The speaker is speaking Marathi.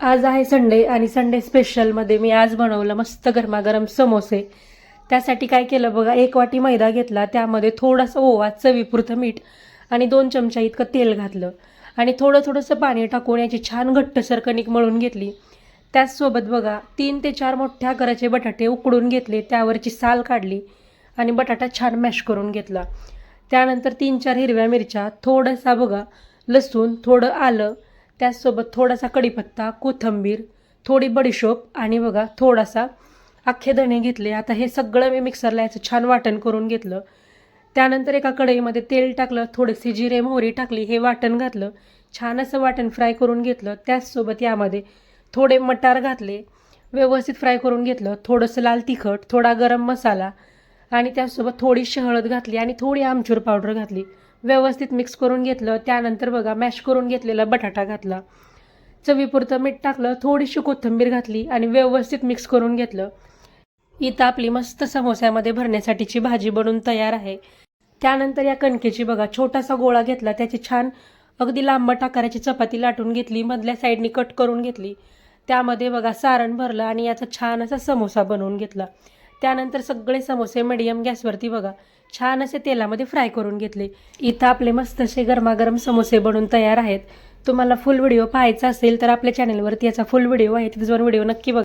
आज आहे संडे आणि संडे स्पेशलमध्ये मी आज बनवलं मस्त गरमागरम समोसे. त्यासाठी काय केलं बघा, 1 वाटी मैदा घेतला, त्यामध्ये थोडासा ओवा, चवीपुरतं मीठ आणि 2 चमचा इतकं तेल घातलं आणि थोडंसं पाणी टाकून याची छान घट्टसर कणिक मळून घेतली. त्याचसोबत बघा 3 ते 4 मोठ्या आकाराचे बटाटे उकडून घेतले, त्यावरची साल काढली आणि बटाटा छान मॅश करून घेतला. त्यानंतर 3-4 हिरव्या मिरच्या, थोडासा बघा लसूण, थोडं आलं, त्याचसोबत थोडासा कढीपत्ता, कोथिंबीर, थोडी बडीशोप आणि बघा थोडासा अख्खे धणे घेतले. आता हे सगळं मी मिक्सरला याचं छान वाटण करून घेतलं. त्यानंतर एका कढईमध्ये तेल टाकलं, थोडेसे जिरे मोहरी टाकली, हे वाटण घातलं, छान असं वाटण फ्राय करून घेतलं. त्याचसोबत यामध्ये थोडे मटार घातले, व्यवस्थित फ्राय करून घेतलं. थोडंसं लाल तिखट, थोडा गरम मसाला आणि त्याचसोबत थोडीशी हळद घातली आणि थोडी आमचूर पावडर घातली. व्यवस्थित मिक्स करून घेतलं. त्यानंतर बघा मॅश करून घेतलेला बटाटा घातला, चवीपुरतं मीठ टाकलं, थोडीशी कोथिंबीर घातली आणि व्यवस्थित मिक्स करून घेतलं. इथं आपली मस्त समोस्यामध्ये भरण्यासाठीची भाजी बनून तयार आहे. त्यानंतर या कणकेची बघा छोटासा गोळा घेतला, त्याची छान अगदी लांबट आकाराची चपाती लाटून घेतली, मधल्या साईडनी कट करून घेतली. त्यामध्ये बघा सारण भरलं आणि याचा छान असा समोसा बनवून घेतला. त्यानंतर सगळे समोसे मीडियम गॅसवरती बघा छान असे तेलामध्ये फ्राय करून घेतले. इथं आपले मस्त असे गरमागरम समोसे बनवून तयार आहेत. तुम्हाला फुल व्हिडिओ पाहायचा असेल तर आपल्या चॅनलवरती याचा फुल व्हिडिओ आहे, तिथं जाऊन व्हिडिओ नक्की बघा.